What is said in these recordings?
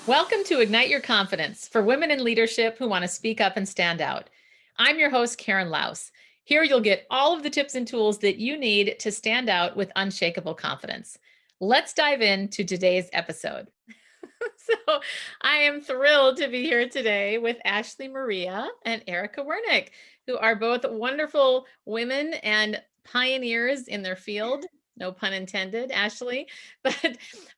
Welcome to Ignite Your Confidence for women in leadership who want to speak up and stand out. I'm your host, Karen Laus. Here you'll get all of the tips and tools that you need to stand out with unshakable confidence. Let's dive into today's episode. So I am thrilled to be here today with Ashley Maria and Erica Wernick, who are both wonderful women and pioneers in their field. No pun intended, Ashley. But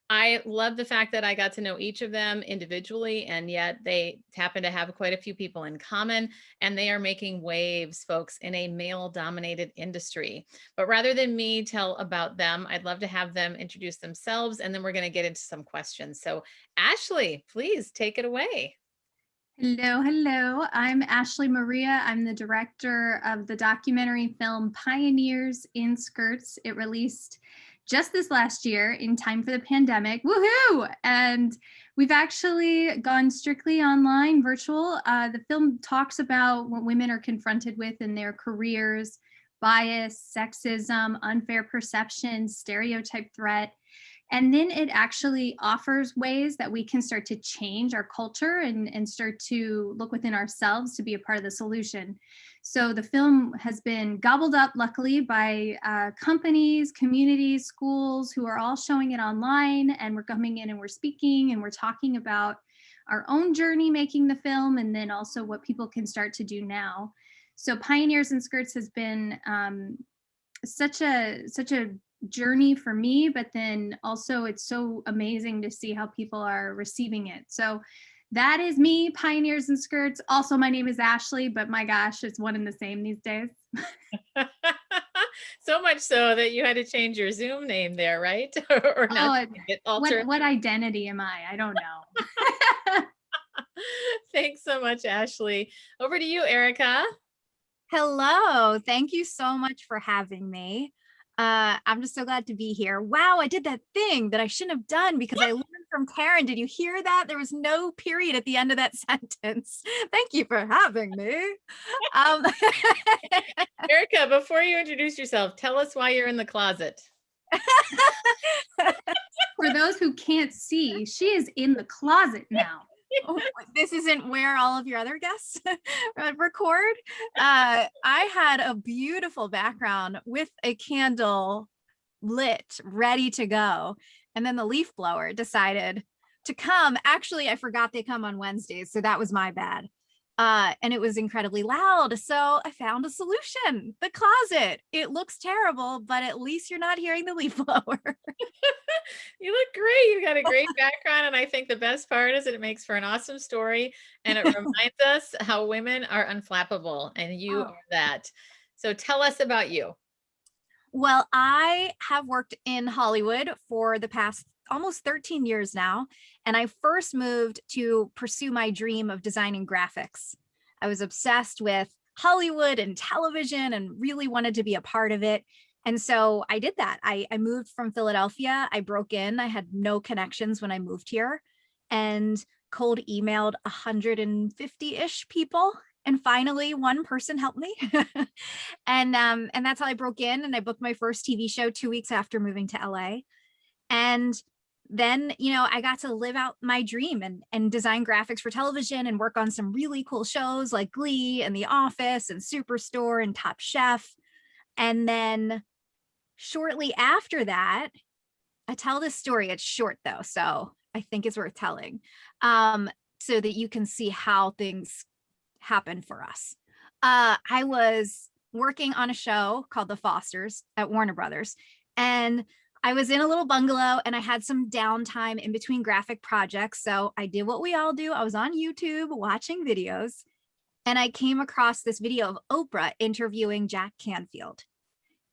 I love the fact that I got to know each of them individually, and yet they happen to have quite a few people in common, and they are making waves, folks, in a male-dominated industry. But rather than me tell about them, I'd love to have them introduce themselves, and then we're going to get into some questions. So Ashley, please take it away. Hello. I'm Ashley Maria. I'm the director of the documentary film Pioneers in Skirts. It released just this last year in time for the pandemic. Woohoo! And we've actually gone strictly online, virtual. The film talks about what women are confronted with in their careers: bias, sexism, unfair perception, stereotype threat. And then it actually offers ways that we can start to change our culture and start to look within ourselves to be a part of the solution. So the film has been gobbled up, luckily, by companies, communities, schools who are all showing it online. And we're coming in and we're speaking and we're talking about our own journey making the film, and then also what people can start to do now. So Pioneers in Skirts has been such a journey for me, but then also it's so amazing to see how people are receiving it. So that is me, Pioneers in Skirts. Also, my name is Ashley, but my gosh, it's one and the same these days. So much so that you had to change your Zoom name there, right? Or not get altered. What identity am I? I don't know. Thanks so much, Ashley. Over to you, Erica. Hello. Thank you so much for having me. I'm just so glad to be here. Wow, I did that thing that I shouldn't have done because I learned from Karen. Did you hear that? There was no period at the end of that sentence. Thank you for having me. Erica, before you introduce yourself, tell us why you're in the closet. For those who can't see, she is in the closet now. Oh, this isn't where all of your other guests record. I had a beautiful background with a candle lit, ready to go. And then the leaf blower decided to come. Actually, I forgot they come on Wednesdays, so that was my bad. And it was incredibly loud. So I found a solution: the closet. It looks terrible, but at least you're not hearing the leaf blower. You look great. You've got a great background. And I think the best part is that it makes for an awesome story. And it reminds us how women are unflappable, and you are that. So tell us about you. Well, I have worked in Hollywood for the past almost 13 years now, and I first moved to pursue my dream of designing graphics. I was obsessed with Hollywood and television and really wanted to be a part of it. And so I did that. I moved from Philadelphia. I broke in. I had no connections when I moved here, and cold emailed 150-ish people. And finally, one person helped me. And that's how I broke in. And I booked my first TV show 2 weeks after moving to LA. And then, I got to live out my dream and design graphics for television and work on some really cool shows like Glee and The Office and Superstore and Top Chef. And then shortly after that, I tell this story. It's short though, so I think it's worth telling, so that you can see how things happen for us. I was working on a show called The Fosters at Warner Brothers, and I was in a little bungalow and I had some downtime in between graphic projects. So I did what we all do. I was on YouTube watching videos, and I came across this video of Oprah interviewing Jack Canfield.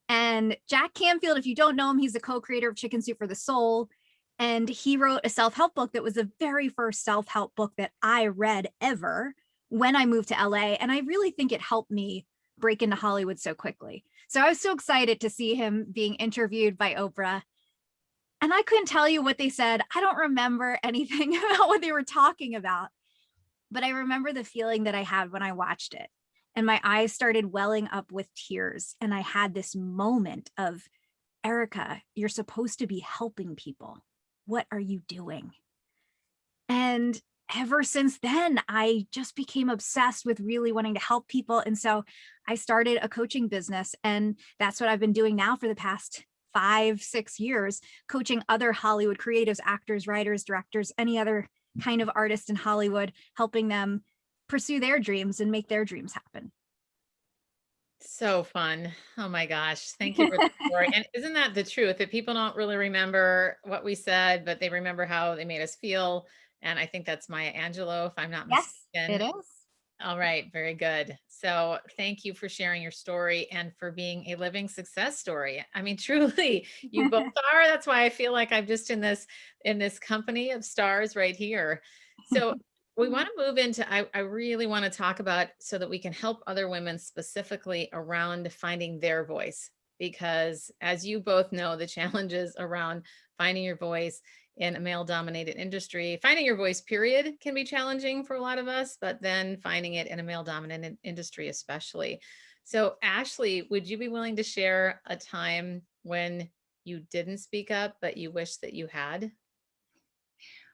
And Jack Canfield, if you don't know him, he's the co-creator of Chicken Soup for the Soul. And he wrote a self-help book that was the very first self-help book that I read ever when I moved to LA. And I really think it helped me break into Hollywood so quickly. So I was so excited to see him being interviewed by Oprah. And I couldn't tell you what they said. I don't remember anything about what they were talking about. But I remember the feeling that I had when I watched it. And my eyes started welling up with tears. And I had this moment of, Erica, you're supposed to be helping people. What are you doing? And ever since then, I just became obsessed with really wanting to help people. And so I started a coaching business, and that's what I've been doing now for the past 5, 6 years, coaching other Hollywood creatives, actors, writers, directors, any other kind of artist in Hollywood, helping them pursue their dreams and make their dreams happen. So fun. Oh my gosh. Thank you for the story. And isn't that the truth that people don't really remember what we said, but they remember how they made us feel? And I think that's Maya Angelou, if I'm not Yes, mistaken. it is. All right. Very good. So thank you for sharing your story and for being a living success story. I mean, truly, you both are. That's why I feel like I'm just in this company of stars right here. So we want to move into, I really want to talk about so that we can help other women specifically around finding their voice. Because as you both know, the challenges around finding your voice in a male dominated industry, finding your voice period can be challenging for a lot of us, but then finding it in a male dominated industry especially. So Ashley, would you be willing to share a time when you didn't speak up, but you wish that you had?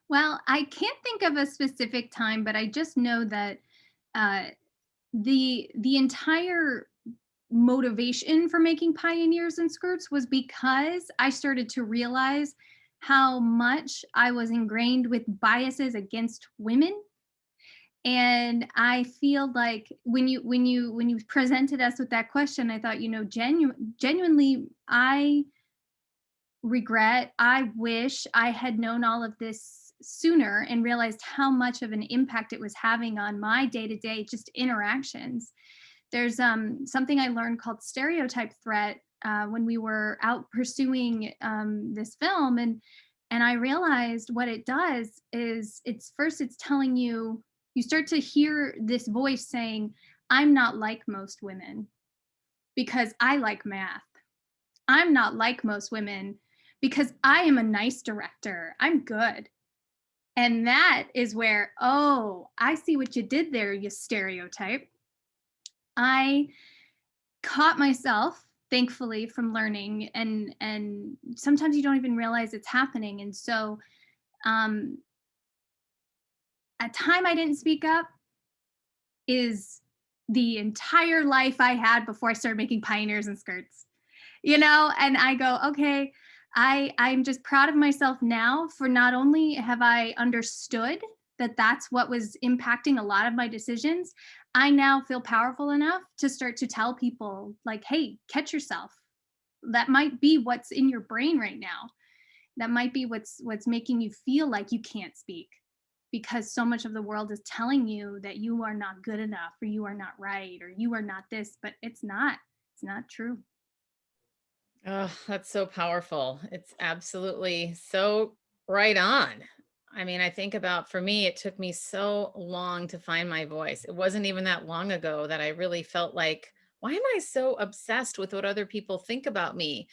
Well, I can't think of a specific time, but I just know that uh, the entire motivation for making pioneers in skirts was because I started to realize how much I was ingrained with biases against women. And I feel like when you presented us with that question, I thought, genuinely, I wish I had known all of this sooner and realized how much of an impact it was having on my day-to-day just interactions. There's something I learned called Stereotype Threat when we were out pursuing this film, and I realized what it does is it's telling you, you start to hear this voice saying, I'm not like most women because I like math. I'm not like most women because I am a nice director. I'm good. And that is where, oh, I see what you did there, you stereotype. I caught myself, thankfully, from learning, and sometimes you don't even realize it's happening. And so um a time I didn't speak up is the entire life I had before I started making pioneers and skirts. And I go, okay, I'm just proud of myself now for not only have I understood that that's what was impacting a lot of my decisions, I now feel powerful enough to start to tell people like, hey, catch yourself. That might be what's in your brain right now. That might be what's making you feel like you can't speak, because so much of the world is telling you that you are not good enough, or you are not right, or you are not this, but it's not true. Oh, that's so powerful. It's absolutely so right on. I mean, I think about for me, it took me so long to find my voice. It wasn't even that long ago that I really felt like, why am I so obsessed with what other people think about me?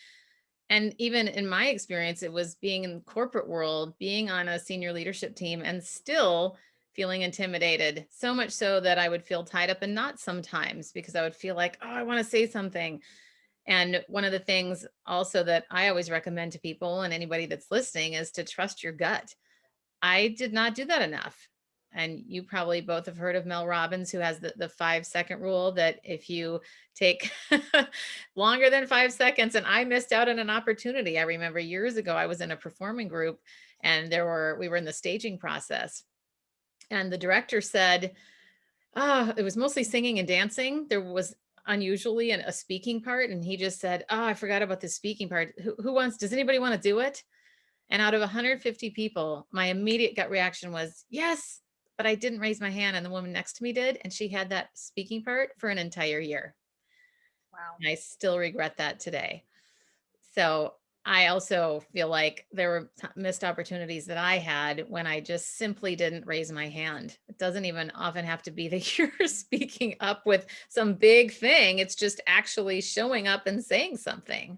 And even in my experience, it was being in the corporate world, being on a senior leadership team, and still feeling intimidated. So much so that I would feel tied up in knots sometimes because I would feel like, oh, I want to say something. And one of the things also that I always recommend to people and anybody that's listening is to trust your gut. I did not do that enough. And you probably both have heard of Mel Robbins, who has the 5 second rule that if you take longer than 5 seconds, and I missed out on an opportunity. I remember years ago, I was in a performing group and we were in the staging process. And the director said, it was mostly singing and dancing. There was unusually a speaking part. And he just said, oh, I forgot about the speaking part. Does anybody want to do it? And out of 150 people, my immediate gut reaction was, yes, but I didn't raise my hand and the woman next to me did. And she had that speaking part for an entire year. Wow. And I still regret that today. So I also feel like there were missed opportunities that I had when I just simply didn't raise my hand. It doesn't even often have to be that you're speaking up with some big thing. It's just actually showing up and saying something.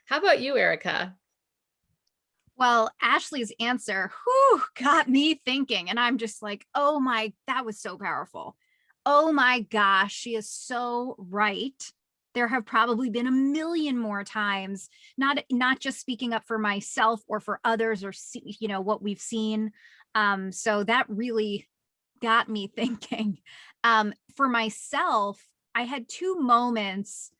How about you, Erica? Well, Ashley's answer, got me thinking. And I'm just like, oh my, that was so powerful. Oh my gosh, she is so right. there have probably been a million more times, not just speaking up for myself or for others or, you know, what we've seen. So that really got me thinking. For myself, I had two moments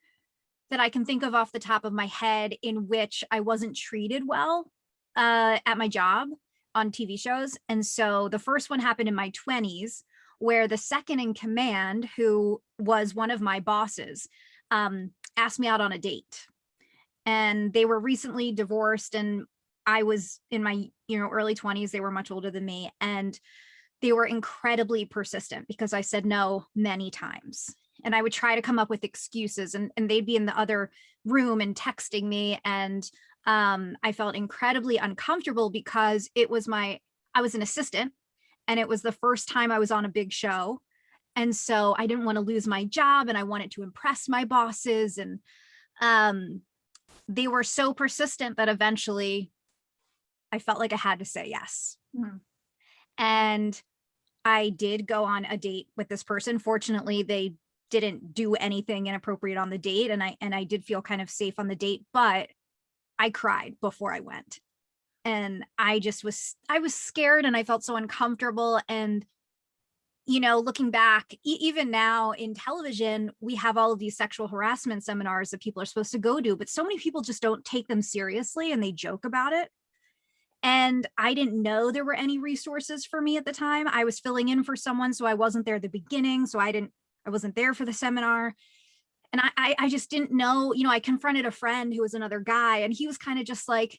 that I can think of off the top of my head in which I wasn't treated well at my job on TV shows. And so the first one happened in my 20s, where the second in command, who was one of my bosses, asked me out on a date. And they were recently divorced, and I was in my, you know, early 20s. They were much older than me, and they were incredibly persistent because I said no many times. And I would try to come up with excuses, and they'd be in the other room and texting me. And I felt incredibly uncomfortable because I was an assistant, and it was the first time I was on a big show. And so I didn't want to lose my job, and I wanted to impress my bosses. And they were so persistent that eventually I felt like I had to say yes. Mm-hmm. And I did go on a date with this person. Fortunately, they didn't do anything inappropriate on the date, and I did feel kind of safe on the date, but I cried before I went. And I was scared, and I felt so uncomfortable. And, you know, looking back, even now in television, we have all of these sexual harassment seminars that people are supposed to go to, but so many people just don't take them seriously, and they joke about it. And I didn't know there were any resources for me at the time. I was filling in for someone, so I wasn't there at the beginning. So I wasn't there for the seminar. And I just didn't know, you know, I confronted a friend who was another guy, and he was kind of just like,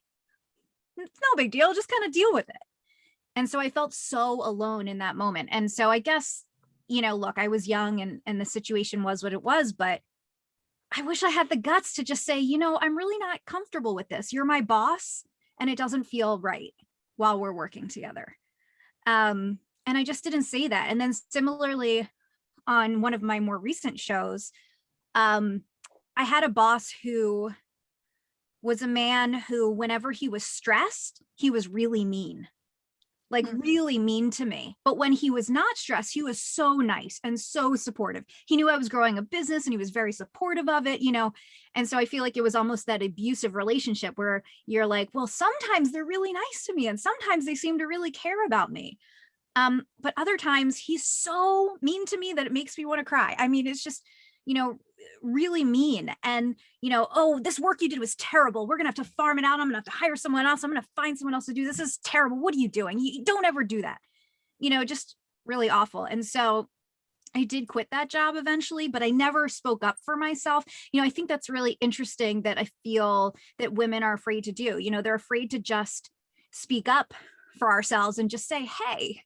it's no big deal, just kind of deal with it. And so I felt so alone in that moment. And so I guess, you know, look, I was young, and the situation was what it was, but I wish I had the guts to just say, you know, I'm really not comfortable with this. You're my boss, and it doesn't feel right while we're working together. And I just didn't say that. And then similarly, on one of my more recent shows, I had a boss who was a man who, whenever he was stressed, he was really mean, like really mean to me. But when he was not stressed, he was so nice and so supportive. He knew I was growing a business, and he was very supportive of it, you know? And so I feel like it was almost that abusive relationship where you're like, well, sometimes they're really nice to me, and sometimes they seem to really care about me. But other times he's so mean to me that it makes me want to cry. I mean, it's just, you know, really mean. And, you know, oh, this work you did was terrible. We're going to have to farm it out. I'm going to have to hire someone else. I'm going to find someone else to do this. This is terrible. What are you doing? You don't ever do that. You know, just really awful. And so I did quit that job eventually, but I never spoke up for myself. You know, I think that's really interesting that I feel that women are afraid to do. You know, they're afraid to just speak up for ourselves and just say, hey,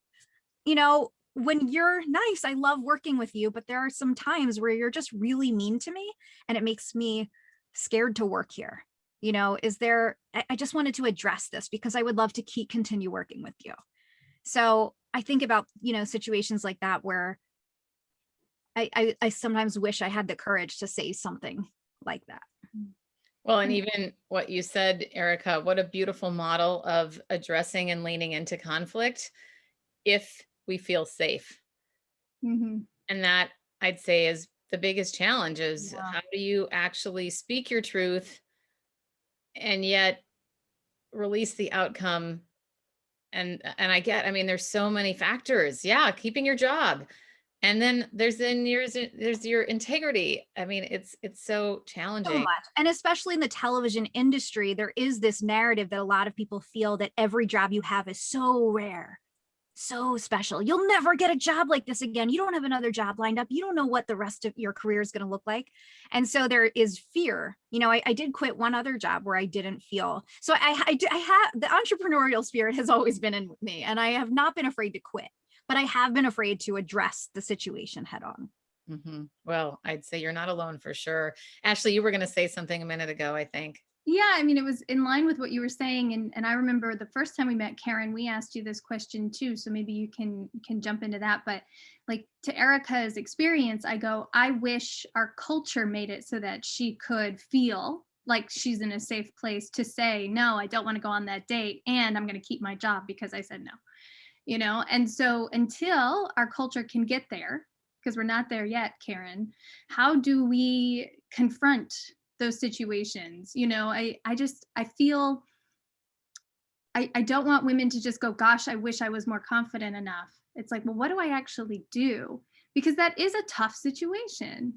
you know, when you're nice, I love working with you, but there are some times where you're just really mean to me, and it makes me scared to work here. You know, I just wanted to address this because I would love to continue working with you. So I think about, you know, situations like that where I sometimes wish I had the courage to say something like that. Well, and even what you said, Erica, what a beautiful model of addressing and leaning into conflict if we feel safe. Mm-hmm. And that, I'd say, is the biggest challenge is how do you actually speak your truth and yet release the outcome? And I mean, there's so many factors. Yeah. Keeping your job. And then there's your integrity. I mean, it's so challenging. So much. And especially in the television industry, there is this narrative that a lot of people feel that every job you have is so rare, so special. You'll never get a job like this again. You don't have another job lined up. You don't know what the rest of your career is going to look like. And so there is fear. You know, I did quit one other job where I didn't feel, so I have, the entrepreneurial spirit has always been in me, and I have not been afraid to quit, but I have been afraid to address the situation head on. Mm-hmm. Well, I'd say you're not alone for sure. Ashley, you were going to say something a minute ago, I think. Yeah, I mean, it was in line with what you were saying. And I remember the first time we met, Karen, we asked you this question too. So maybe you can jump into that. But like, to Erica's experience, I go, I wish our culture made it so that she could feel like she's in a safe place to say, no, I don't want to go on that date, and I'm going to keep my job because I said no. You know, and so until our culture can get there, because we're not there yet, Karen, how do we confront those situations. You know, I feel I don't want women to just go, gosh, I wish I was more confident enough. It's like, well, what do I actually do? Because that is a tough situation.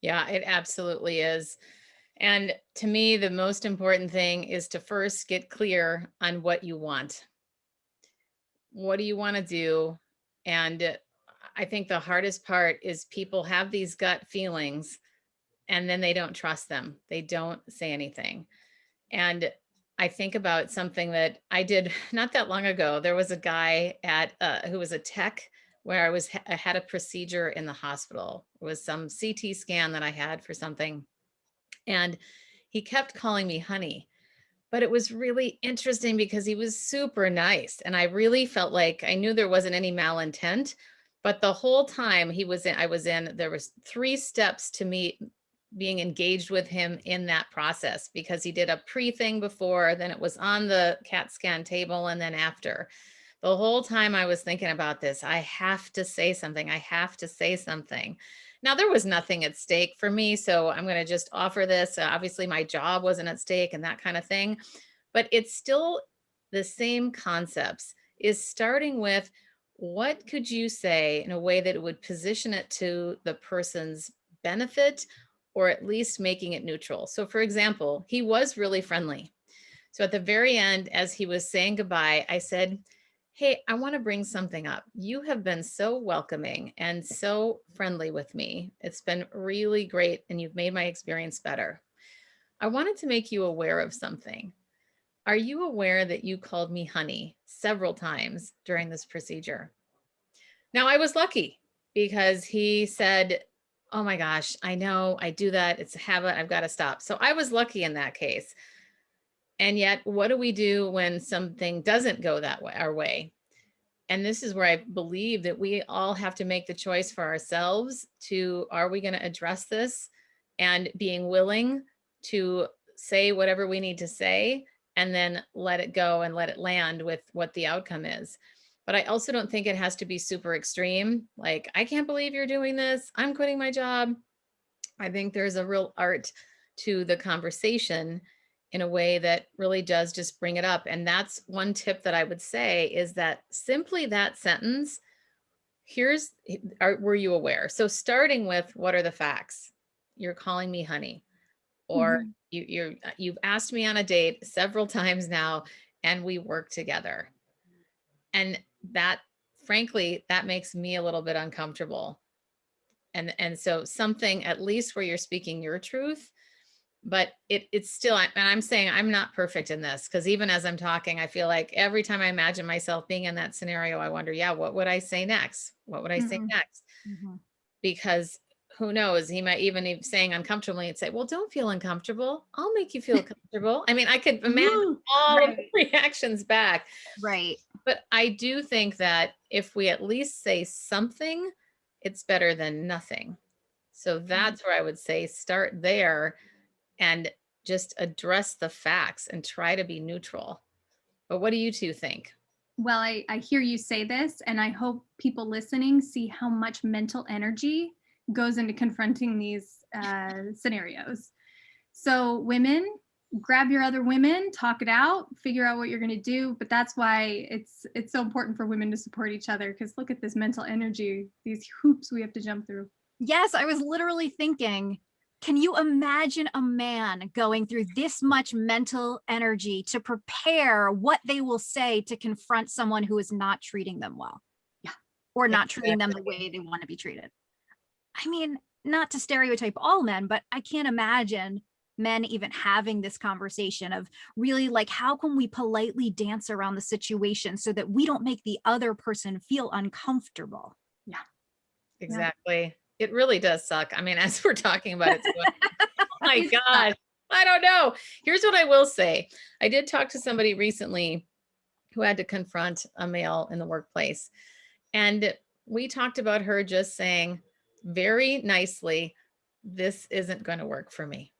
Yeah, it absolutely is. And to me, the most important thing is to first get clear on what you want. What do you want to do? And I think the hardest part is people have these gut feelings and then they don't trust them. They don't say anything. And I think about something that I did not that long ago. There was a guy at who was a tech where I had a procedure in the hospital. It was some CT scan that I had for something, and he kept calling me honey. But it was really interesting because he was super nice, and I really felt like I knew there wasn't any malintent. But the whole time there was 3 steps to me being engaged with him in that process, because he did a pre-thing before, then it was on the CAT scan table, and then after. The whole time I was thinking about this, I have to say something. I have to say something. Now, there was nothing at stake for me, so I'm going to just offer this. Obviously, my job wasn't at stake and that kind of thing, but it's still the same concepts, is starting with what could you say in a way that it would position it to the person's benefit, or at least making it neutral. So for example, he was really friendly. So at the very end, as he was saying goodbye, I said, hey, I want to bring something up. You have been so welcoming and so friendly with me. It's been really great, and you've made my experience better. I wanted to make you aware of something. Are you aware that you called me honey several times during this procedure? Now, I was lucky because he said, oh my gosh, I know I do that. It's a habit. I've got to stop. So I was lucky in that case. And yet, what do we do when something doesn't go that way, our way? And this is where I believe that we all have to make the choice for ourselves to, are we going to address this, and being willing to say whatever we need to say, and then let it go and let it land with what the outcome is. But I also don't think it has to be super extreme. Like, I can't believe you're doing this, I'm quitting my job. I think there's a real art to the conversation in a way that really does just bring it up. And that's one tip that I would say, is that simply that sentence, were you aware? So starting with, what are the facts? You're calling me honey, or Mhm. you've asked me on a date several times now, and we work together. And that, frankly, that makes me a little bit uncomfortable. And so something at least where you're speaking your truth, but it's still, and I'm saying I'm not perfect in this, because even as I'm talking, I feel like every time I imagine myself being in that scenario, I wonder, yeah, what would I say next? What would I say Mhm. next? Mhm. Because who knows, he might even saying uncomfortably and say, well, don't feel uncomfortable, I'll make you feel comfortable. I mean, I could imagine Ooh, all of the right. reactions back. Right. But I do think that if we at least say something, it's better than nothing. So that's where I would say start there and just address the facts and try to be neutral. But what do you two think? Well, I hear you say this, and I hope people listening see how much mental energy goes into confronting these scenarios. So, women, grab your other women, talk it out, figure out what you're going to do. But that's why it's so important for women to support each other, because look at this mental energy, these hoops we have to jump through. Yes, I was literally thinking, can you imagine a man going through this much mental energy to prepare what they will say to confront someone who is not treating them well? Yeah. Or not treating them the Exactly. way they want to be treated. I mean, not to stereotype all men, but I can't imagine men even having this conversation of really, like, how can we politely dance around the situation so that we don't make the other person feel uncomfortable? Yeah. Yeah. Exactly. It really does suck. I mean, as we're talking about it, oh my It sucks. gosh, I don't know. Here's what I will say. I did talk to somebody recently who had to confront a male in the workplace. And we talked about her just saying very nicely, this isn't going to work for me,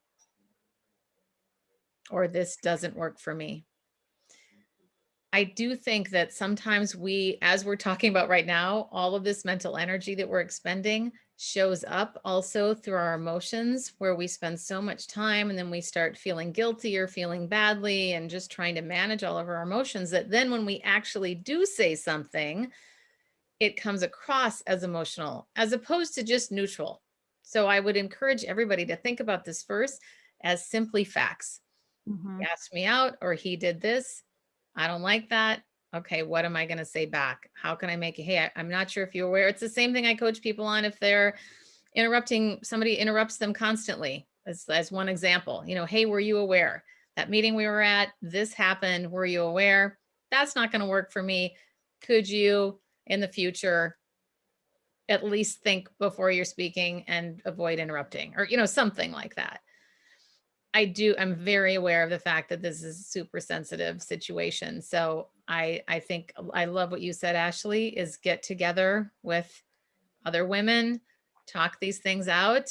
or this doesn't work for me. I do think that sometimes we, as we're talking about right now, all of this mental energy that we're expending shows up also through our emotions, where we spend so much time and then we start feeling guilty or feeling badly and just trying to manage all of our emotions, that then when we actually do say something, it comes across as emotional as opposed to just neutral. So I would encourage everybody to think about this first as simply facts. Mhm. He asked me out, or he did this. I don't like that. Okay, what am I going to say back? How can I make it? Hey, I'm not sure if you're aware. It's the same thing I coach people on if they're interrupting, somebody interrupts them constantly, as one example. Hey, were you aware? That meeting we were at, this happened. Were you aware? That's not going to work for me. Could you, in the future, at least think before you're speaking and avoid interrupting, or, something like that. I'm very aware of the fact that this is a super sensitive situation. So I think I love what you said, Ashley, is get together with other women, talk these things out.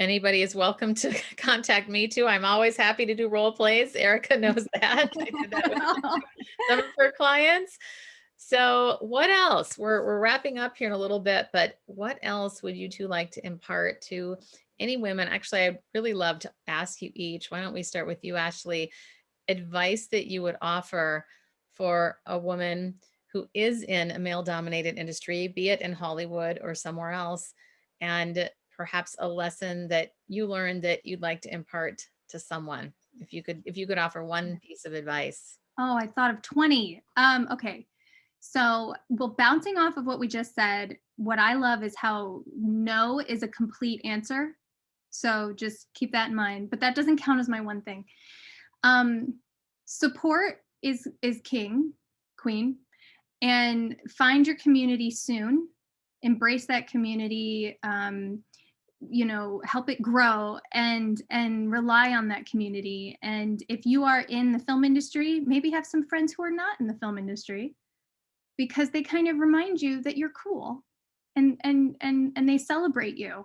Anybody is welcome to contact me too. I'm always happy to do role plays. Erica knows that. I did that with some of her clients. So what else? We're wrapping up here in a little bit, but what else would you two like to impart to any women? Actually, I'd really love to ask you each. Why don't we start with you, Ashley? Advice that you would offer for a woman who is in a male-dominated industry, be it in Hollywood or somewhere else, and perhaps a lesson that you learned that you'd like to impart to someone. If you could offer one piece of advice. Oh, I thought of 20. Okay. So, well, bouncing off of what we just said, what I love is how no is a complete answer. So just keep that in mind, but that doesn't count as my one thing. Support is king, queen, and find your community soon. Embrace that community. Help it grow and rely on that community. And if you are in the film industry, maybe have some friends who are not in the film industry, because they kind of remind you that you're cool and they celebrate you.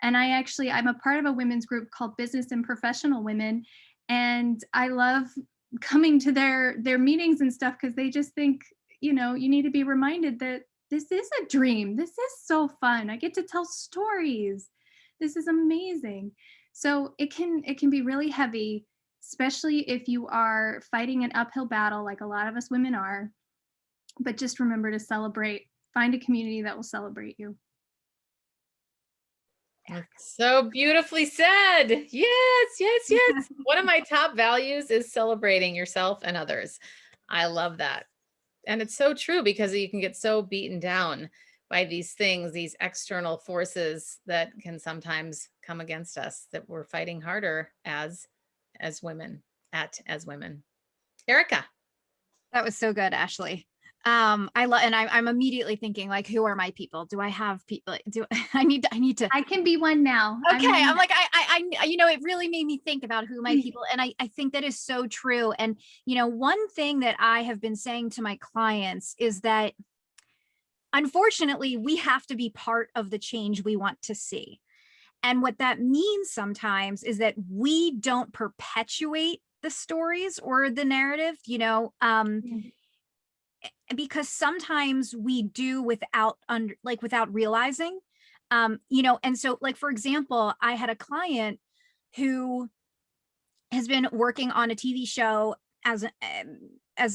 And I'm a part of a women's group called Business and Professional Women, and I love coming to their meetings and stuff, because they just think, you need to be reminded that this is a dream. This is so fun. I get to tell stories. This is amazing. So it can be really heavy, especially if you are fighting an uphill battle like a lot of us women are. But just remember to celebrate. Find a community that will celebrate you. So beautifully said. Yes, yes, yes. One of my top values is celebrating yourself and others. I love that. And it's so true, because you can get so beaten down by these things, these external forces that can sometimes come against us, that we're fighting harder as women. Erica. That was so good, Ashley. I'm immediately thinking, like, who are my people? Do I have people? I need to. I can be one now. Okay. I'm like, it really made me think about who my people, and I think that is so true. And, one thing that I have been saying to my clients is that, unfortunately, we have to be part of the change we want to see. And what that means sometimes is that we don't perpetuate the stories or the narrative, because sometimes we do without realizing, and so, like, for example, I had a client who has been working on a TV show as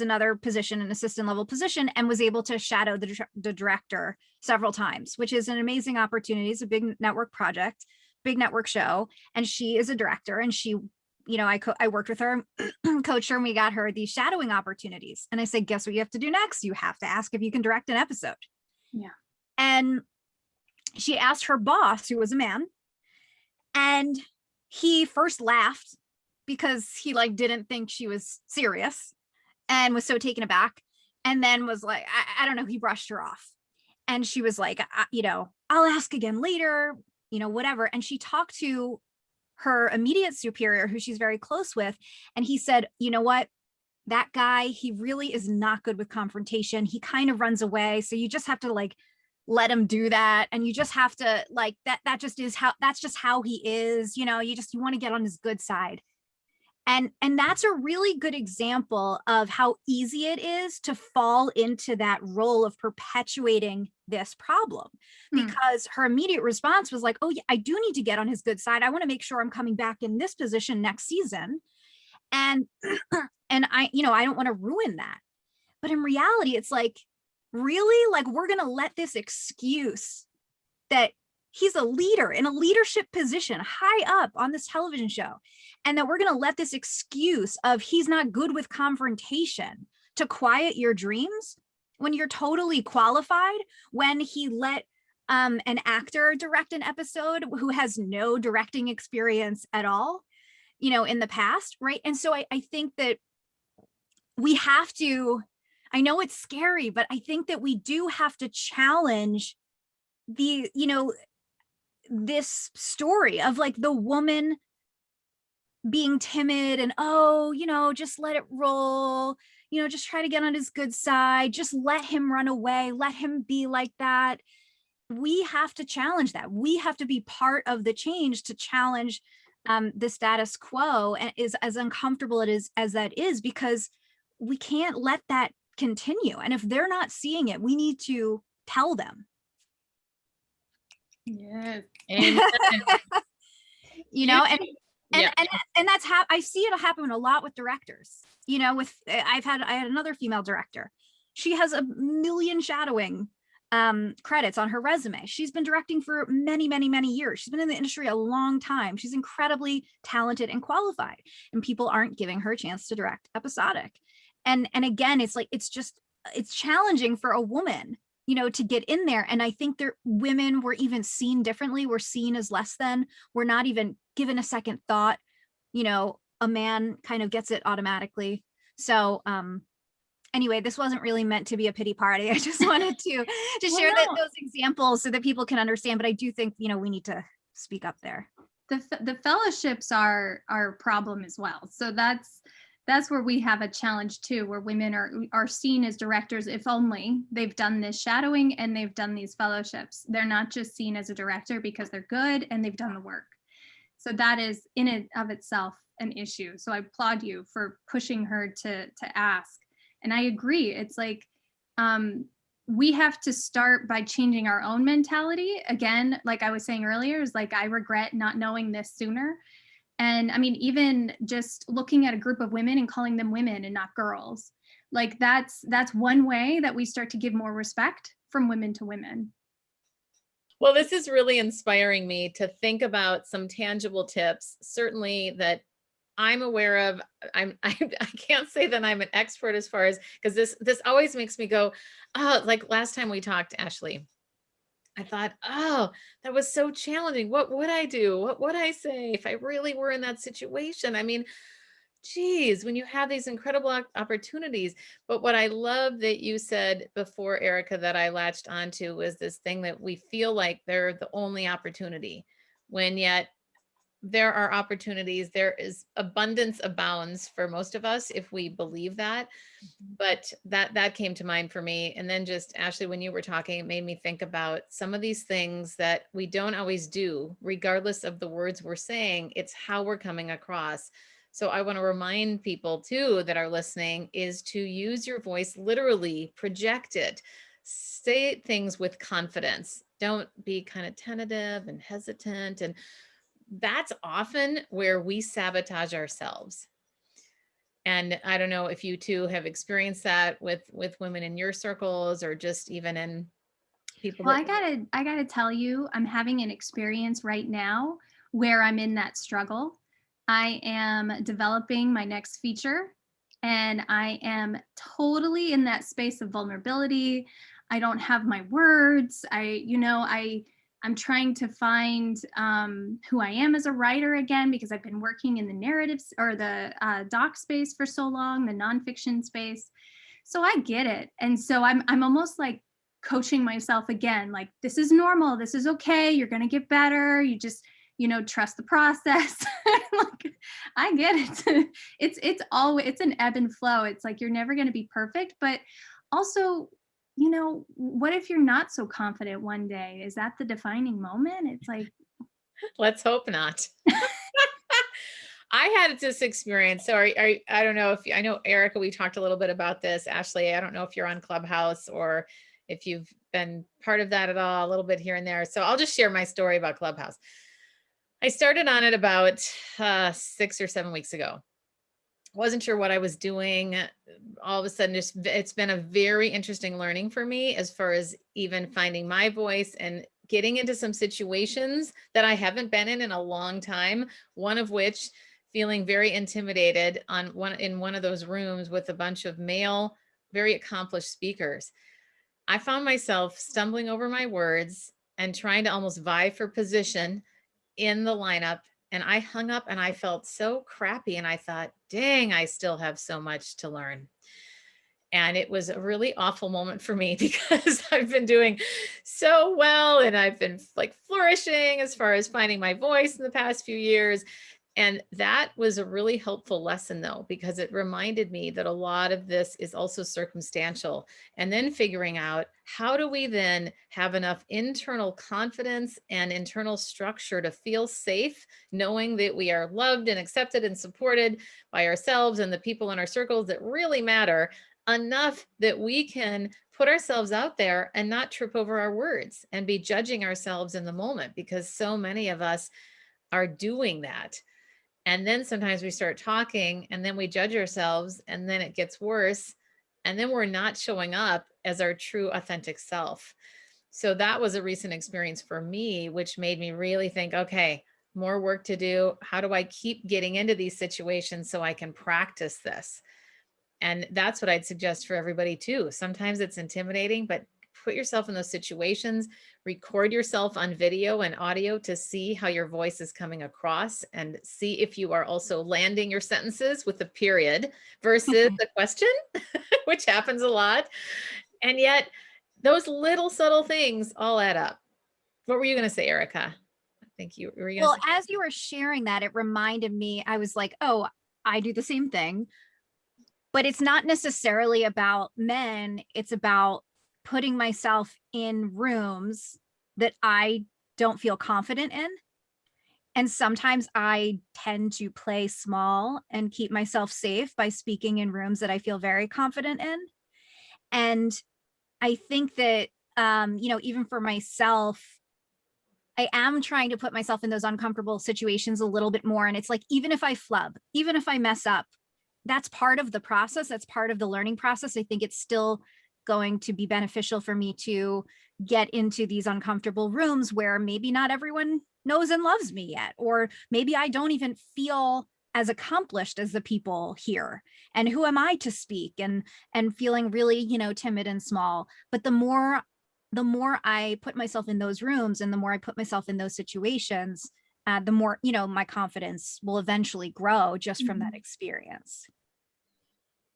another position, an assistant level position, and was able to shadow the director several times, which is an amazing opportunity. It's a big network project, big network show, and she is a director, and she, I worked with her, coached her, and we got her these shadowing opportunities. And I said, guess what you have to do next? You have to ask if you can direct an episode. Yeah. And she asked her boss, who was a man, and he first laughed because he didn't think she was serious and was so taken aback. And then was like, I don't know, he brushed her off. And she was like, I'll ask again later, whatever. And she talked to her immediate superior, who she's very close with. And he said, you know what, that guy, he really is not good with confrontation. He kind of runs away. So you just have to let him do that. And you just have to that's just how he is. You want to get on his good side. And that's a really good example of how easy it is to fall into that role of perpetuating this problem, Hmm. because her immediate response was like, oh yeah, I do need to get on his good side. I want to make sure I'm coming back in this position next season. And and I don't want to ruin that. But in reality, it's like, really, like, we're going to let this excuse that he's a leader in a leadership position high up on this television show, and that we're going to let this excuse of he's not good with confrontation to quiet your dreams when you're totally qualified, when he let an actor direct an episode who has no directing experience at all, in the past, right? And so I think that we have to, I know it's scary, but I think that we do have to challenge the, this story of like the woman being timid and, just let it roll, just try to get on his good side, just let him run away, let him be like that. We have to challenge that. We have to be part of the change to challenge the status quo, and is as uncomfortable it is as that is, because we can't let that continue. And if they're not seeing it, we need to tell them. Yes. Amen. And that's how I see it happen a lot with directors. I had another female director. She has a million shadowing credits on her resume. She's been directing for many, many, many years. She's been in the industry a long time. She's incredibly talented and qualified, and people aren't giving her a chance to direct episodic. And again, it's like, it's challenging for a woman, to get in there. And I think women were even seen differently. We're seen as less than. We're not even given a second thought. A man kind of gets it automatically. So anyway, this wasn't really meant to be a pity party. I just wanted to share those examples so that people can understand. But I do think, we need to speak up there. The fellowships are a problem as well. So that's where we have a challenge too, where women are seen as directors if only they've done this shadowing and they've done these fellowships. They're not just seen as a director because they're good and they've done the work. So that is in and of itself an issue. So I applaud you for pushing her to ask. And I agree. It's like, we have to start by changing our own mentality. Again, like I was saying earlier, is like, I regret not knowing this sooner. And I mean, even just looking at a group of women and calling them women and not girls, like that's one way that we start to give more respect from women to women. Well, this is really inspiring me to think about some tangible tips, certainly that I'm aware of. I can't say that I'm an expert as far as, because this always makes me go, oh, like last time we talked, Ashley, I thought, oh, that was so challenging. What would I do? What would I say if I really were in that situation? I mean, geez, when you have these incredible opportunities. But what I love that you said before, Erica, that I latched onto was this thing that we feel like they're the only opportunity, when yet there are opportunities. There is abundance abounds for most of us if we believe that. But that came to mind for me. And then just, Ashley, when you were talking, it made me think about some of these things that we don't always do, regardless of the words we're saying. It's how we're coming across. So I want to remind people too that are listening is to use your voice literally, project it, say things with confidence. Don't be kind of tentative and hesitant. And that's often where we sabotage ourselves. And I don't know if you two have experienced that with women in your circles, or just even in people. Well, I gotta tell you, I'm having an experience right now where I'm in that struggle. I am developing my next feature, and I am totally in that space of vulnerability. I don't have my words. I'm trying to find who I am as a writer again, because I've been working in the narratives or the doc space for so long, the nonfiction space. So I get it. And so I'm almost like coaching myself again, like, this is normal. This is okay. You're going to get better. You just, trust the process. Like, I get it. It's an ebb and flow. It's like, you're never going to be perfect, but also, what if you're not so confident one day? Is that the defining moment? It's like, let's hope not. I had this experience. So I don't know if I know, Erica, we talked a little bit about this. Ashley, I don't know if you're on Clubhouse or if you've been part of that at all, a little bit here and there. So I'll just share my story about Clubhouse. I started on it about 6 or 7 weeks ago. Wasn't sure what I was doing. All of a sudden, it's been a very interesting learning for me as far as even finding my voice and getting into some situations that I haven't been in a long time. One of which feeling very intimidated in one of those rooms with a bunch of male, very accomplished speakers. I found myself stumbling over my words and trying to almost vie for position in the lineup. And I hung up and I felt so crappy. And I thought, dang, I still have so much to learn. And it was a really awful moment for me because I've been doing so well and I've been like flourishing as far as finding my voice in the past few years. And that was a really helpful lesson though, because it reminded me that a lot of this is also circumstantial. And then figuring out how do we then have enough internal confidence and internal structure to feel safe, knowing that we are loved and accepted and supported by ourselves and the people in our circles that really matter, enough that we can put ourselves out there and not trip over our words and be judging ourselves in the moment, because so many of us are doing that. And then sometimes we start talking and then we judge ourselves and then it gets worse. And then we're not showing up as our true authentic self. So that was a recent experience for me, which made me really think, okay, more work to do. How do I keep getting into these situations so I can practice this? And that's what I'd suggest for everybody too. Sometimes it's intimidating, but put yourself in those situations, record yourself on video and audio to see how your voice is coming across and see if you are also landing your sentences with a period versus a question, which happens a lot. And yet those little subtle things all add up. What were you going to say, Erica? I think you were going to Well, say. as you were sharing that, it reminded me, I was like, oh, I do the same thing. But it's not necessarily about men. It's about putting myself in rooms that I don't feel confident in. And sometimes I tend to play small and keep myself safe by speaking in rooms that I feel very confident in. And I think that, even for myself, I am trying to put myself in those uncomfortable situations a little bit more. And it's like, even if I flub, even if I mess up, that's part of the process. That's part of the learning process. I think it's still going to be beneficial for me to get into these uncomfortable rooms where maybe not everyone knows and loves me yet, or maybe I don't even feel as accomplished as the people here. And who am I to speak? And feeling really, timid and small. But the more I put myself in those rooms and the more I put myself in those situations, the more, my confidence will eventually grow just from that experience.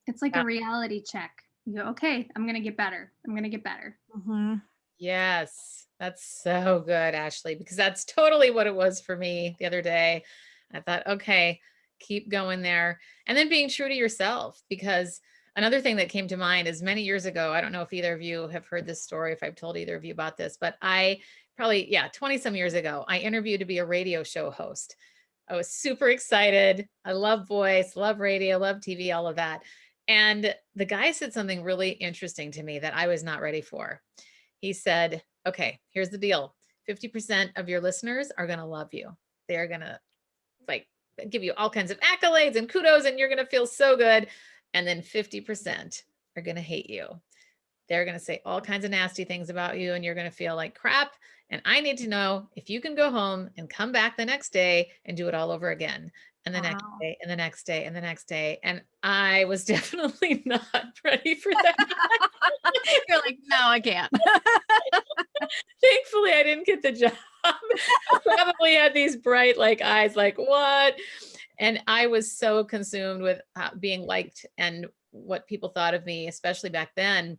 It's like a reality check. You go, okay, I'm going to get better. I'm going to get better. Mm-hmm. Yes, that's so good, Ashley, because that's totally what it was for me the other day. I thought, okay, keep going there. And then being true to yourself, because another thing that came to mind is many years ago, I don't know if either of you have heard this story, if I've told either of you about this, but I probably, 20 some years ago, I interviewed to be a radio show host. I was super excited. I love voice, love radio, love TV, all of that. And the guy said something really interesting to me that I was not ready for. He said, okay, here's the deal. 50% of your listeners are going to love you. They're going to give you all kinds of accolades and kudos, and you're going to feel so good. And then 50% are going to hate you. They're going to say all kinds of nasty things about you, and you're going to feel like crap. And I need to know if you can go home and come back the next day and do it all over again. And the next day, and the next day, and the next day. And I was definitely not ready for that. You're like, no, I can't. Thankfully, I didn't get the job. I probably had these bright eyes, like, what? And I was so consumed with being liked and what people thought of me, especially back then.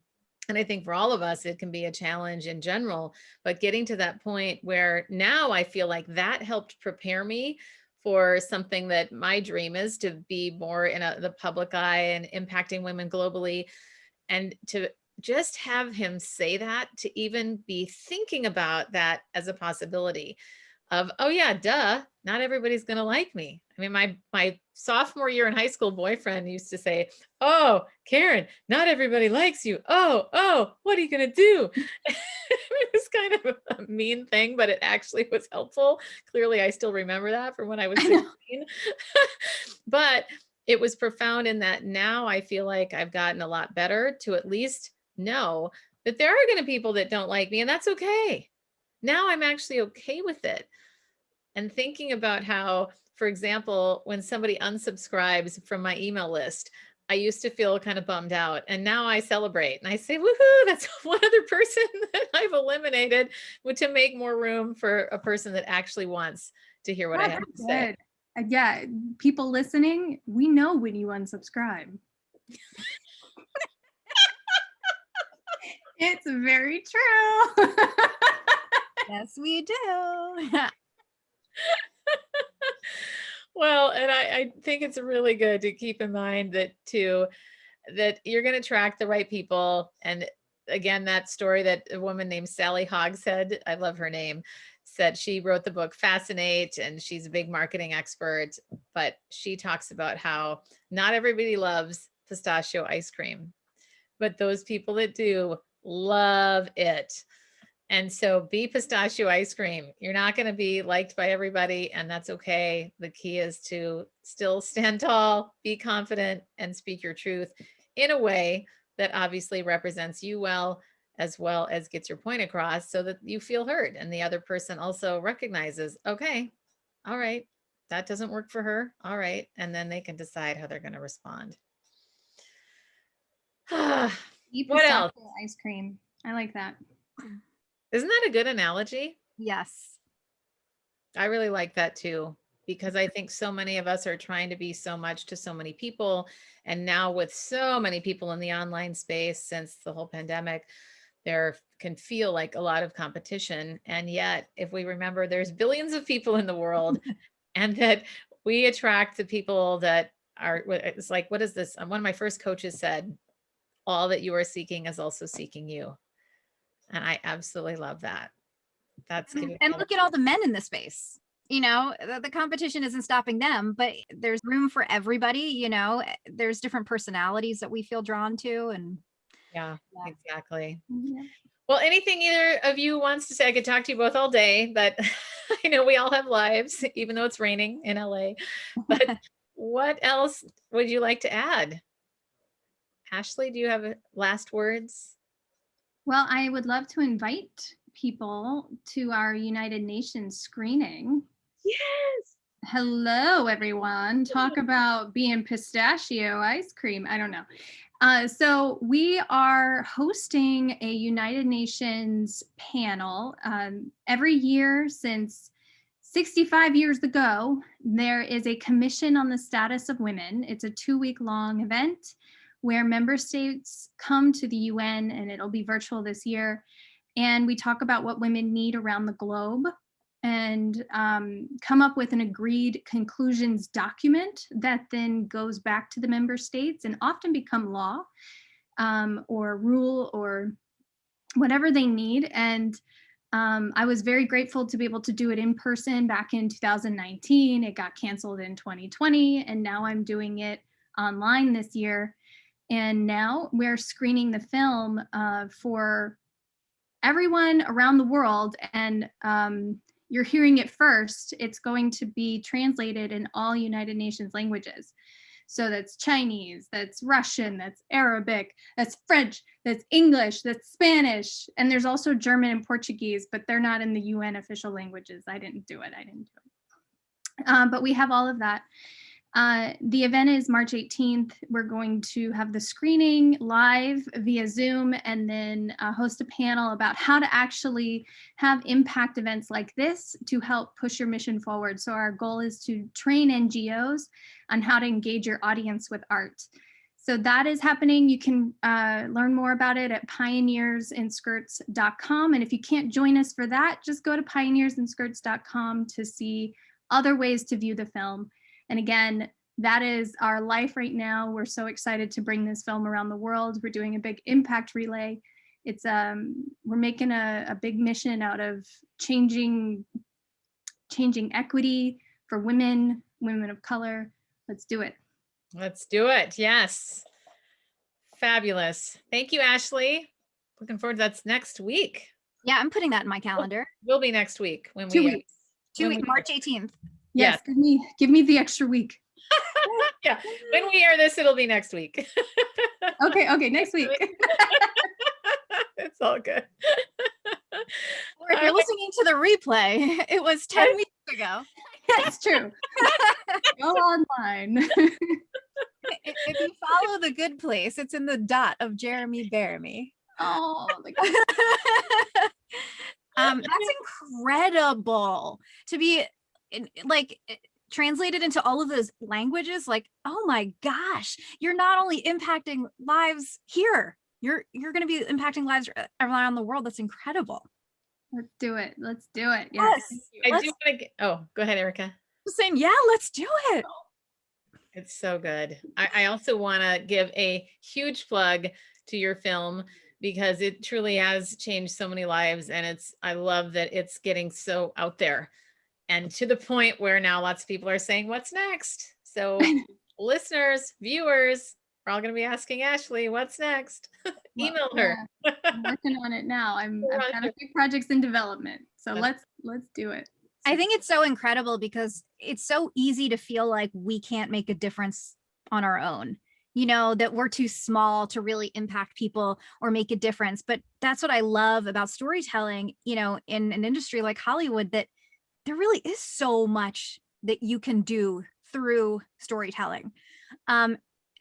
And I think for all of us, it can be a challenge in general, but getting to that point where now I feel like that helped prepare me for something that my dream is, to be more in the public eye and impacting women globally. And to just have him say that, to even be thinking about that as a possibility, of, oh yeah, duh, not everybody's going to like me. I mean, my sophomore year in high school boyfriend used to say, oh, Karen, not everybody likes you. Oh, what are you going to do? It was kind of a mean thing, but it actually was helpful. Clearly, I still remember that from when I was I know. 16. But it was profound in that now I feel like I've gotten a lot better to at least know that there are going to be people that don't like me, and that's okay. Now I'm actually okay with it. And thinking about how, for example, when somebody unsubscribes from my email list, I used to feel kind of bummed out. And now I celebrate and I say, woohoo, that's one other person that I've eliminated to make more room for a person that actually wants to hear what I That's have to say. good. Yeah, people listening, we know when you unsubscribe. It's very true. Yes, we do. Well, and I think it's really good to keep in mind that too, that you're going to attract the right people. And again, that story that a woman named Sally Hogshead, I love her name, said she wrote the book Fascinate, and she's a big marketing expert, but she talks about how not everybody loves pistachio ice cream, but those people that do love it. And so be pistachio ice cream. You're not going to be liked by everybody, and that's okay. The key is to still stand tall, be confident, and speak your truth in a way that obviously represents you well as gets your point across so that you feel heard. And the other person also recognizes, okay, all right, that doesn't work for her. All right. And then they can decide how they're going to respond. Eat What else? pistachio ice cream. I like that. Isn't that a good analogy? Yes. I really like that too, because I think so many of us are trying to be so much to so many people. And now with so many people in the online space since the whole pandemic, there can feel like a lot of competition. And yet, if we remember, there's billions of people in the world, and that we attract the people that are, it's like, what is this? One of my first coaches said, all that you are seeking is also seeking you. And I absolutely love that. That's giving And me look at all the men in this space. The competition isn't stopping them, but there's room for everybody. There's different personalities that we feel drawn to. And yeah, Yeah. exactly. Yeah. Well, anything either of you wants to say, I could talk to you both all day, but I know we all have lives, even though it's raining in LA. But what else would you like to add? Ashley, do you have last words? Well, I would love to invite people to our United Nations screening. Yes. Hello, everyone. Talk about being pistachio ice cream. I don't know. So we are hosting a United Nations panel every year since 65 years ago. There is a Commission on the Status of Women. It's a 2-week-long event where member states come to the UN, and it'll be virtual this year. And we talk about what women need around the globe and come up with an agreed conclusions document that then goes back to the member states and often become law or rule or whatever they need. And I was very grateful to be able to do it in person back in 2019. It got canceled in 2020, and now I'm doing it online this year. And now we're screening the film for everyone around the world. And you're hearing it first. It's going to be translated in all United Nations languages. So that's Chinese, that's Russian, that's Arabic, that's French, that's English, that's Spanish. And there's also German and Portuguese, but they're not in the UN official languages. I didn't do it. But we have all of that. The event is March 18th. We're going to have the screening live via Zoom and then host a panel about how to actually have impact events like this to help push your mission forward. So our goal is to train NGOs on how to engage your audience with art. So that is happening. You can learn more about it at pioneersinskirts.com. And if you can't join us for that, just go to pioneersinskirts.com to see other ways to view the film. And again, that is our life right now. We're so excited to bring this film around the world. We're doing a big impact relay. It's we're making a big mission out of changing changing equity for women of color. Let's do it. Let's do it. Yes. Fabulous. Thank you, Ashley. Looking forward to that's next week. Yeah, I'm putting that in my calendar. Will be next week when 2 we weeks. March 18th. Yes, give me the extra week. Yeah, when we air this, it'll be next week. Okay, next week. It's all good. Or if you're listening to the replay, it was 10 weeks ago. That's true. Go online. If you follow The Good Place, it's in the dot of Jeremy Bearimy. Oh, that's incredible to be like translated into all of those languages. Like, oh my gosh, you're not only impacting lives here, you're going to be impacting lives around the world. That's incredible. Let's do it. Yes. I do want to go ahead, Erica. Just saying, yeah, let's do it. It's so good. I also want to give a huge plug to your film because it truly has changed so many lives. And I love that it's getting so out there and to the point where now lots of people are saying, what's next? So listeners, viewers, we're all going to be asking Ashley, what's next? Email her. I'm working on it now. I've got a few projects in development. So let's do it. I think it's so incredible because it's so easy to feel like we can't make a difference on our own, that we're too small to really impact people or make a difference. But that's what I love about storytelling, in an industry like Hollywood, that there really is so much that you can do through storytelling.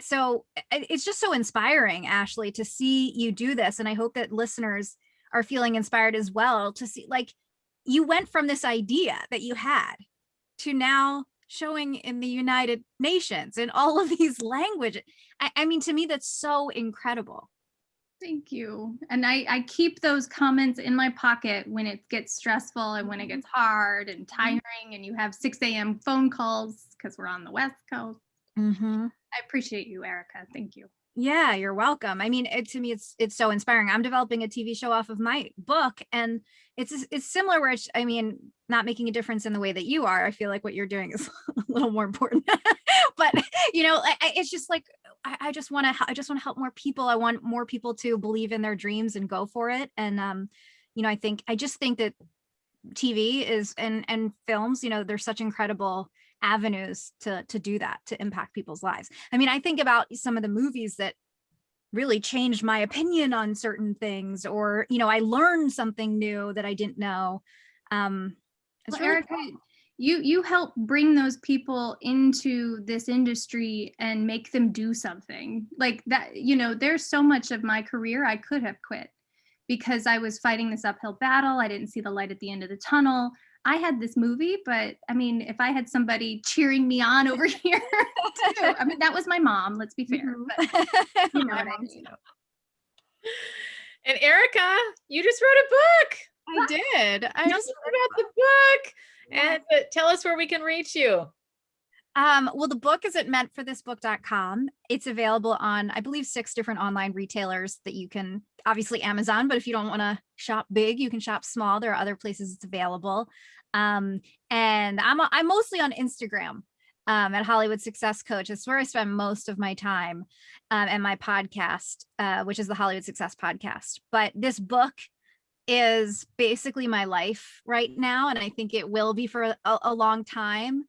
So it's just so inspiring, Ashley, to see you do this. And I hope that listeners are feeling inspired as well to see, like, you went from this idea that you had to now showing in the United Nations in all of these languages. I mean, to me, that's so incredible. Thank you. And I keep those comments in my pocket when it gets stressful and when it gets hard and tiring and you have 6 a.m. phone calls because we're on the West Coast. Mm-hmm. I appreciate you, Erica. Thank you. Yeah, you're welcome. I mean, to me, it's so inspiring. I'm developing a TV show off of my book, and it's similar where not making a difference in the way that you are. I feel like what you're doing is a little more important, but it's just like, I just want to help more people. I want more people to believe in their dreams and go for it. And, I just think that TV is, and films, they're such incredible avenues to do that, to impact people's lives. I mean, I think about some of the movies that really changed my opinion on certain things, or, I learned something new that I didn't know. Erica, you help bring those people into this industry and make them do something like that. There's so much of my career I could have quit because I was fighting this uphill battle. I didn't see the light at the end of the tunnel. I had this movie, but I mean, if I had somebody cheering me on over here, too, I mean, that was my mom, let's be fair. But, you know what I mean. And Erica, you just wrote a book. I did. I just wrote about the book. And tell us where we can reach you. Well, the book is at meantforthisbook.com. It's available on, I believe, 6 different online retailers that you can, obviously Amazon, but if you don't want to shop big, you can shop small. There are other places it's available. And I'm mostly on Instagram at Hollywood Success Coach. That's where I spend most of my time, and my podcast, which is the Hollywood Success Podcast. But this book is basically my life right now, and I think it will be for a long time.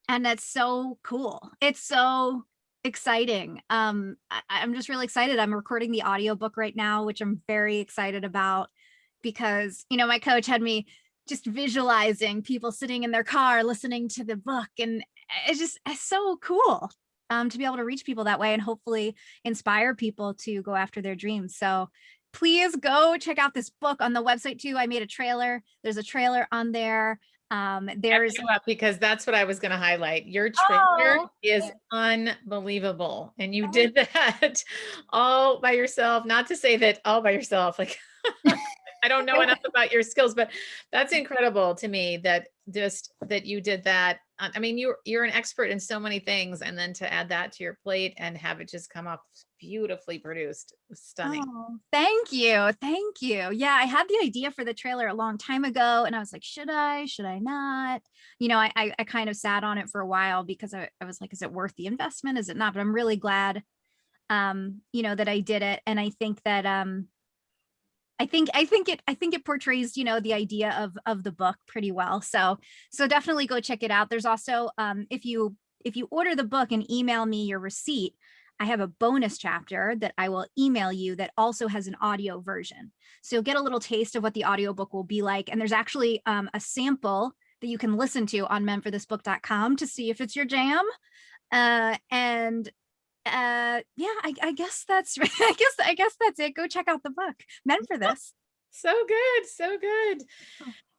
And that's so cool. It's so exciting. I'm just really excited. I'm recording the audiobook right now, which I'm very excited about because, my coach had me just visualizing people sitting in their car, listening to the book. And it's so cool to be able to reach people that way and hopefully inspire people to go after their dreams. So please go check out this book on the website too. I made a trailer. There's a trailer on there. There's because that's what I was going to highlight. Your trailer is unbelievable. And you did that all by yourself. Not to say that all by yourself, like I don't know enough about your skills, but that's incredible to me that you did that. I mean, you're an expert in so many things, and then to add that to your plate and have it just come off beautifully produced. It was stunning. Oh, thank you. Thank you. Yeah, I had the idea for the trailer a long time ago and I was like, should I not? I kind of sat on it for a while because I was like, is it worth the investment? Is it not? But I'm really glad, that I did it. And I think that, I think it portrays, the idea of the book pretty well. So definitely go check it out. There's also, if you order the book and email me your receipt, I have a bonus chapter that I will email you that also has an audio version. So you'll get a little taste of what the audiobook will be like. And there's actually a sample that you can listen to on meantforthisbook.com to see if it's your jam. I guess that's I guess that's it. Go check out the book, Meant for This. So good. So good.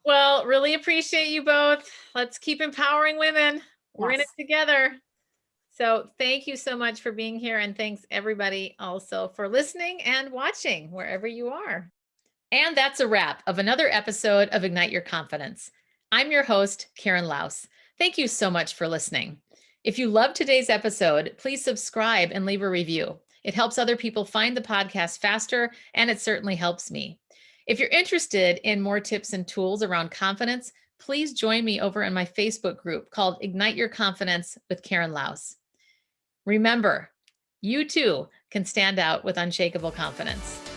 Well, really appreciate you both. Let's keep empowering women. We're in it together. So thank you so much for being here. And thanks everybody also for listening and watching wherever you are. And that's a wrap of another episode of Ignite Your Confidence. I'm your host, Karen Laus. Thank you so much for listening. If you loved today's episode, please subscribe and leave a review. It helps other people find the podcast faster, and it certainly helps me. If you're interested in more tips and tools around confidence, please join me over in my Facebook group called Ignite Your Confidence with Karen Laus. Remember, you too can stand out with unshakable confidence.